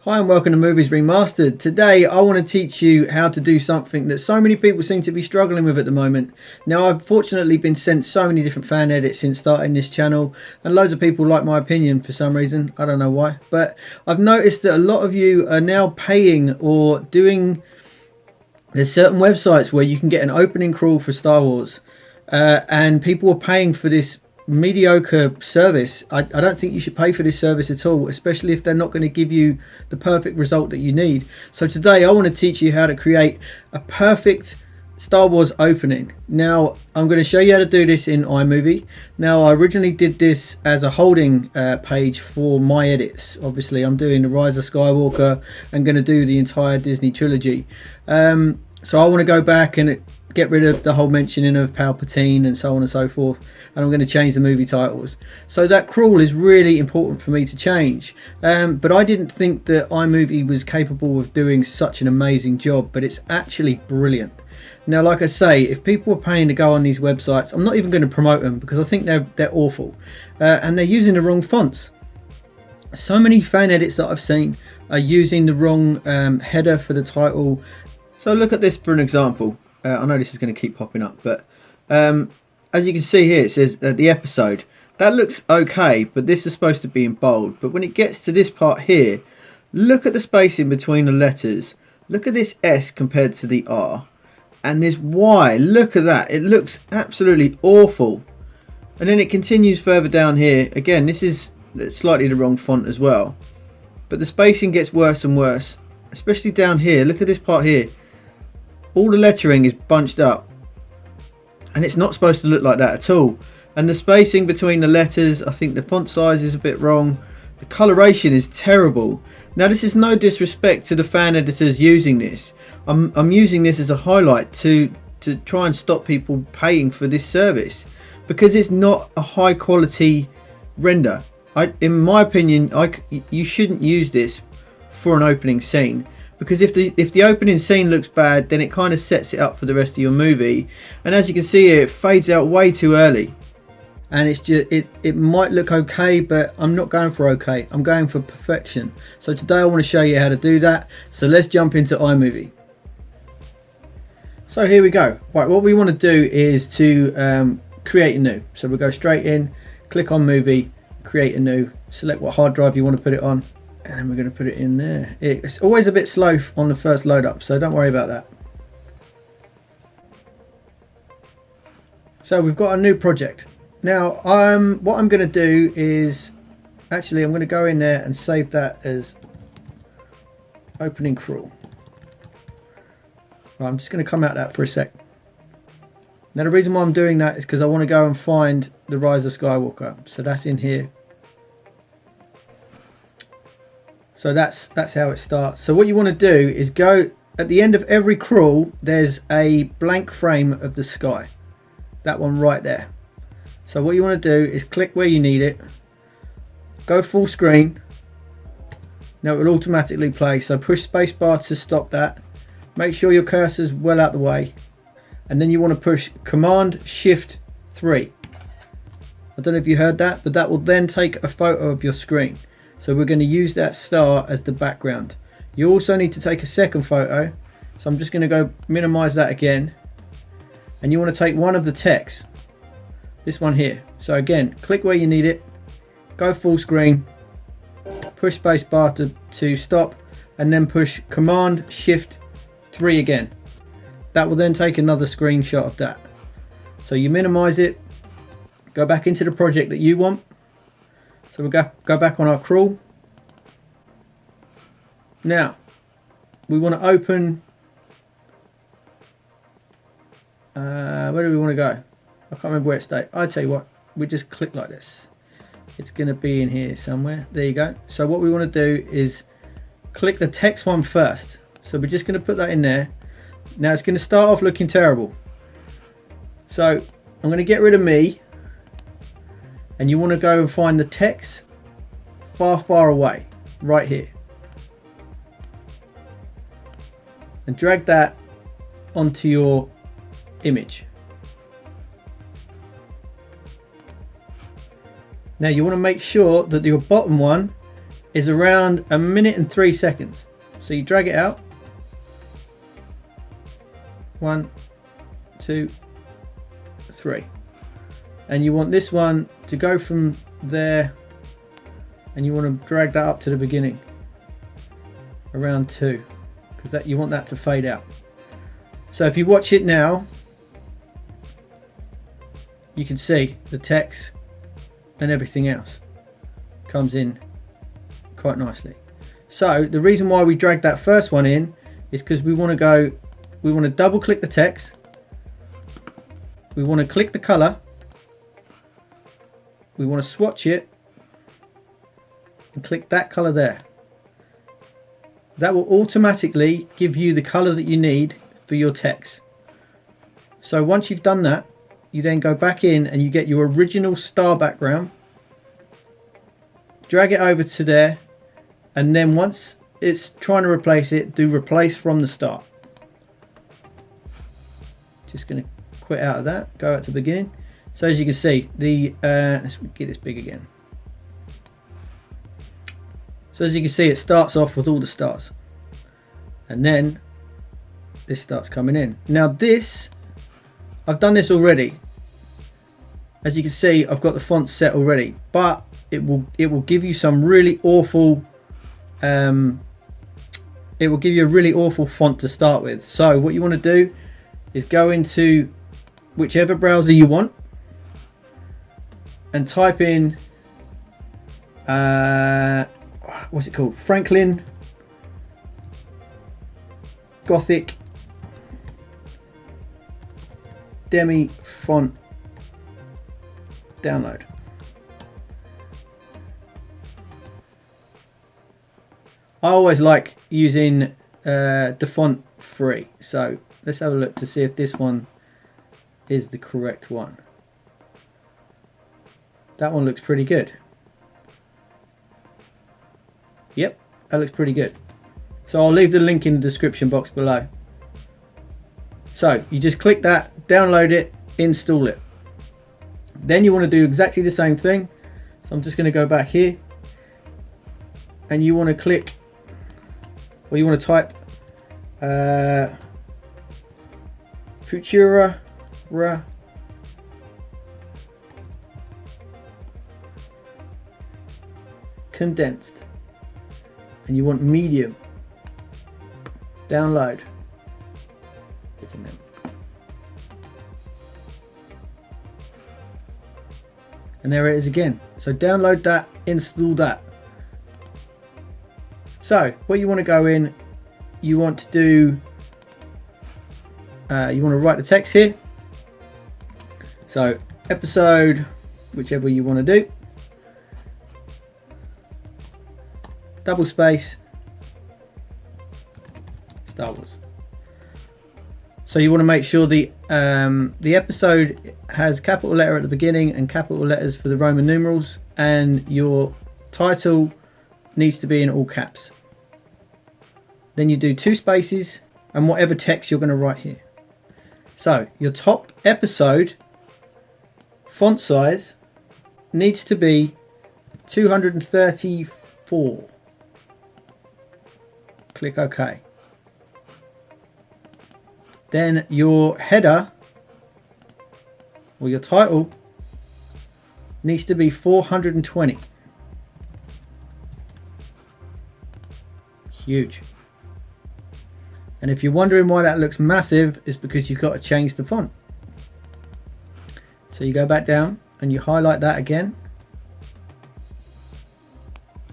Hi and welcome to Movies Remastered. Today I want to teach you how to do something that so many people seem to be struggling with at the moment. Now I've fortunately been sent so many different fan edits since starting this channel, and loads of people like my opinion for some reason. I don't know why, but I've noticed that a lot of you are now paying or doing... There's certain websites where you can get an opening crawl for Star Wars, and people are paying for this mediocre service. I don't think you should pay for this service at all, especially if they're not going to give you the perfect result that you need. So today I want to teach you how to create a perfect Star Wars opening. Now I'm going to show you how to do this in iMovie. Now I originally did this as a holding page for my edits. Obviously I'm doing the Rise of Skywalker and going to do the entire Disney trilogy. So I want to go back and get rid of the whole mentioning of Palpatine and so on and so forth, and I'm going to change the movie titles. So that crawl is really important for me to change, but I didn't think that iMovie was capable of doing such an amazing job, but it's actually brilliant. Now like I say, if people are paying to go on these websites, I'm not even going to promote them because I think they're awful, and they're using the wrong fonts. So many fan edits that I've seen are using the wrong header for the title. So look at this for an example. I know this is going to keep popping up, but as you can see here, it says the episode. That looks okay, but this is supposed to be in bold. But when it gets to this part here, look at the spacing between the letters. Look at this S compared to the R. And this Y, look at that. It looks absolutely awful. And then it continues further down here. Again, this is slightly the wrong font as well. But the spacing gets worse and worse, especially down here. Look at this part here. All the lettering is bunched up, and it's not supposed to look like that at all. And the spacing between the letters, I think the font size is a bit wrong. The coloration is terrible. Now this is no disrespect to the fan editors using this. I'm using this as a highlight to try and stop people paying for this service, because it's not a high quality render. In my opinion, you shouldn't use this for an opening scene. Because if the opening scene looks bad, then it kind of sets it up for the rest of your movie. And as you can see here, it fades out way too early. And it's just it might look okay, but I'm not going for okay. I'm going for perfection. So today I want to show you how to do that. So let's jump into iMovie. So here we go. Right, what we want to do is to create a new. So we'll go straight in, click on Movie, create a new, select what hard drive you want to put it on. And then we're going to put it in there. It's always a bit slow on the first load up, so don't worry about that. So we've got a new project. Now what I'm going to do is, actually I'm going to go in there and save that as opening crawl. Right, I'm just going to come out of that for a sec. Now the reason why I'm doing that is because I want to go and find the Rise of Skywalker. So that's in here. So that's how it starts. So what you want to do is go at the end of every crawl, there's a blank frame of the sky. That one right there. So what you want to do is click where you need it. Go full screen. Now it will automatically play. So push spacebar to stop that. Make sure your cursor's well out the way. And then you want to push Command Shift 3. I don't know if you heard that, but that will then take a photo of your screen. So we're going to use that star as the background. You also need to take a second photo. So I'm just going to go minimize that again. And you want to take one of the text. This one here. So again, click where you need it. Go full screen. Push spacebar to stop. And then push Command Shift 3 again. That will then take another screenshot of that. So you minimize it. Go back into the project that you want. So we'll go back on our crawl. Now, we want to open... where do we want to go? I can't remember where it stayed. I'll tell you what, we just click like this. It's going to be in here somewhere. There you go. So what we want to do is click the text one first. So we're just going to put that in there. Now it's going to start off looking terrible. So I'm going to get rid of me. And you want to go and find the text far away, right here, and drag that onto your image. Now you want to make sure that your bottom one is around 1 minute and 3 seconds. So you drag it out. 1, 2, 3. And you want this one to go from there, and you want to drag that up to the beginning around 2, because that you want that to fade out. So if you watch it now, you can see the text and everything else comes in quite nicely. So the reason why we drag that first one in is because we want to double click the text, we want to click the color, we want to swatch it and click that color there. That will automatically give you the color that you need for your text. So once you've done that, you then go back in and you get your original star background, drag it over to there, and then once it's trying to replace it, do replace from the start. Just going to quit out of that, go out to beginning. So as you can see, let's get this big again. So as you can see, it starts off with all the stars, and then this starts coming in. Now this, I've done this already. As you can see, I've got the font set already, but it will give you some really awful. It will give you a really awful font to start with. So what you want to do is go into whichever browser you want and type in what's it called? Franklin Gothic Demi Font download. I always like using the font free, so let's have a look to see if this one is the correct one. That one looks pretty good. Yep, that looks pretty good. So I'll leave the link in the description box below. So you just click that, download it, install it. Then you want to do exactly the same thing. So I'm just going to go back here, and you want to click, or you want to type Futura condensed, and you want medium. Download. And there it is again. So download that, install that. So what you want to go in, you want to do, you want to write the text here. So episode, whichever you want to do, double space, Star Wars. So you want to make sure the episode has capital letter at the beginning and capital letters for the Roman numerals, and your title needs to be in all caps. Then you do 2 spaces and whatever text you're going to write here. So your top episode font size needs to be 234. Click OK. Then your header or your title needs to be 420. Huge. And if you're wondering why that looks massive, it's because you've got to change the font. So you go back down and you highlight that again.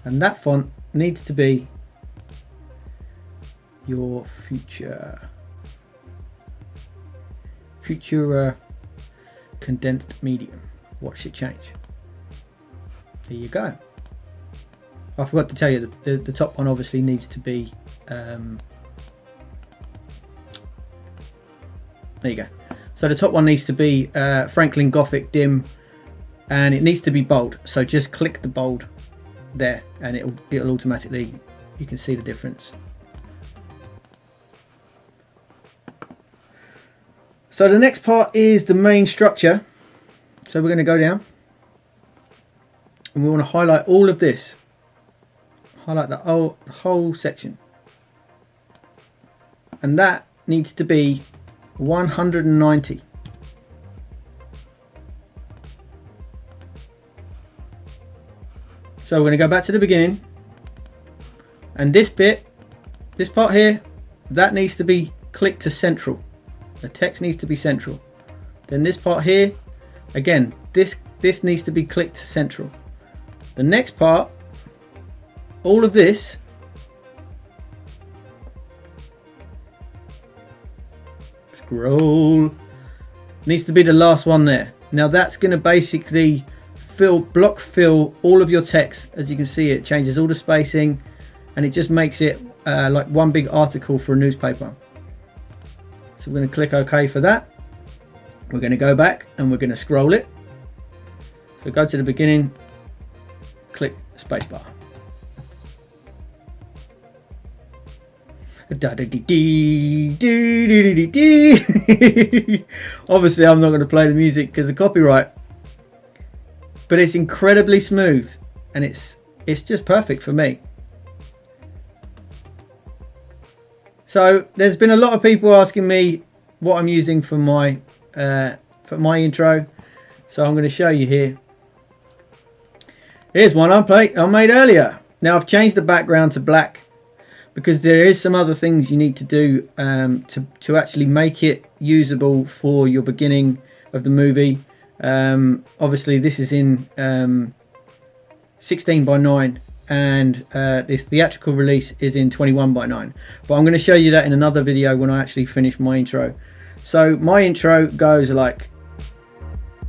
And that font needs to be your Futura condensed medium. Watch it change. There you go. I forgot to tell you the top one obviously needs to be there you go. So the top one needs to be Franklin Gothic Dim, and it needs to be bold. So just click the bold there and it'll automatically, you can see the difference. So the next part is the main structure. So we're going to go down and we want to highlight all of this. highlight the whole section, and that needs to be 190. So we're going to go back to the beginning, and this part here, that needs to be clicked to central. The text needs to be central. Then this part here, again, this needs to be clicked to central. The next part, all of this, scroll, needs to be the last one there. Now that's going to basically block fill all of your text. As you can see, it changes all the spacing, and it just makes it like one big article for a newspaper. So we're going to click OK for that. We're going to go back and we're going to scroll it. So go to the beginning, click spacebar. Obviously I'm not going to play the music because of copyright, but it's incredibly smooth, and it's just perfect for me. So there's been a lot of people asking me what I'm using for my intro, so I'm going to show you here. Here's one I made earlier. Now I've changed the background to black because there is some other things you need to do to actually make it usable for your beginning of the movie. Obviously this is in 16:9, and the theatrical release is in 21:9, but I'm going to show you that in another video when I actually finish my intro. So my intro goes like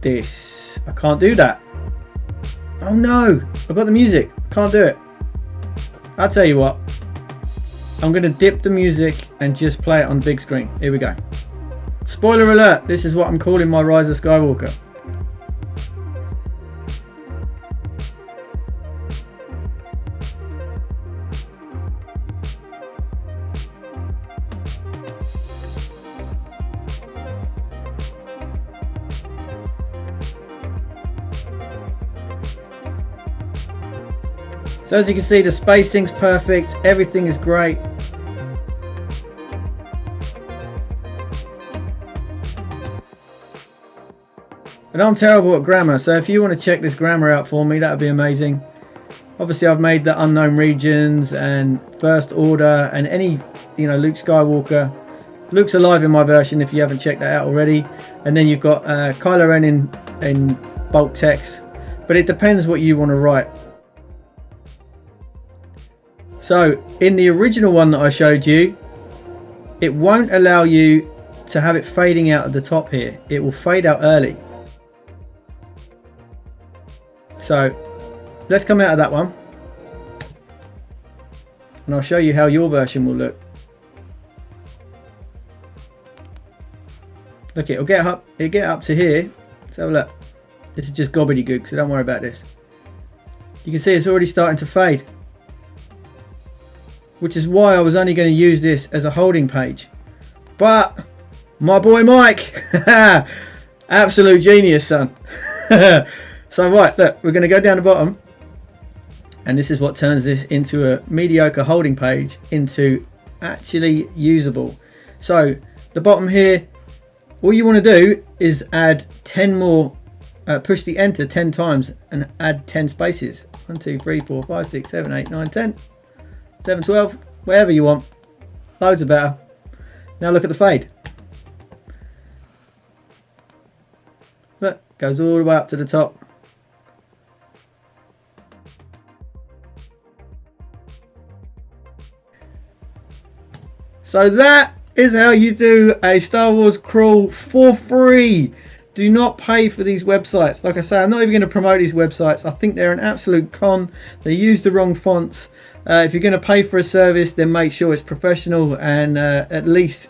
this. I can't do that. Oh no, I've got the music, can't do it. I'll tell you what, I'm going to dip the music and just play it on big screen. Here we go. Spoiler alert, this is what I'm calling my Rise of Skywalker. So as you can see, the spacing's perfect, everything is great. And I'm terrible at grammar, so if you want to check this grammar out for me, that would be amazing. Obviously I've made the unknown regions and first order and any, Luke Skywalker. Luke's alive in my version if you haven't checked that out already. And then you've got Kylo Ren in bulk text, but it depends what you want to write. So in the original one that I showed you, it won't allow you to have it fading out at the top here. It will fade out early. So let's come out of that one, and I'll show you how your version will look. Look, it'll get up to here. Let's have a look. This is just gobbledygook, so don't worry about this. You can see it's already starting to fade, which is why I was only going to use this as a holding page. But my boy Mike, absolute genius, son. So right, look, we're going to go down the bottom, and this is what turns this into a mediocre holding page into actually usable. So the bottom here, all you want to do is add 10 more, push the enter 10 times and add 10 spaces. 1, 2, 3, 4, 5, 6, 7, 8, 9, 10. 11, 12, wherever you want. Loads are better. Now look at the fade. Look, goes all the way up to the top. So that is how you do a Star Wars crawl for free. Do not pay for these websites. Like I say, I'm not even going to promote these websites. I think they're an absolute con. They use the wrong fonts. If you're going to pay for a service, then make sure it's professional and at least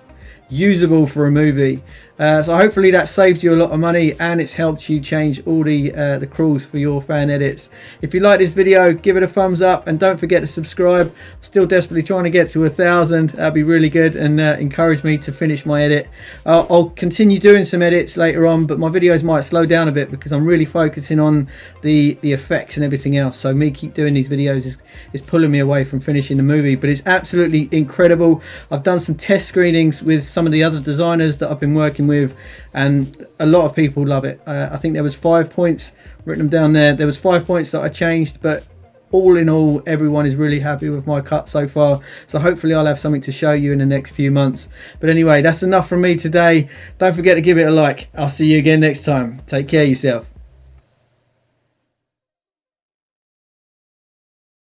usable for a movie. So hopefully that saved you a lot of money, and it's helped you change all the crawls for your fan edits. If you like this video, give it a thumbs up, and don't forget to subscribe. I'm still desperately trying to get to 1,000. That'd be really good, and encourage me to finish my edit. I'll continue doing some edits later on, but my videos might slow down a bit because I'm really focusing on the effects and everything else. So me keep doing these videos is pulling me away from finishing the movie, but it's absolutely incredible. I've done some test screenings with some of the other designers that I've been working with, and a lot of people love it. I think there was 5 points, written them down there. There was 5 points that I changed, but all in all, everyone is really happy with my cut so far. So hopefully I'll have something to show you in the next few months. But anyway, that's enough from me today. Don't forget to give it a like. I'll see you again next time. Take care of yourself.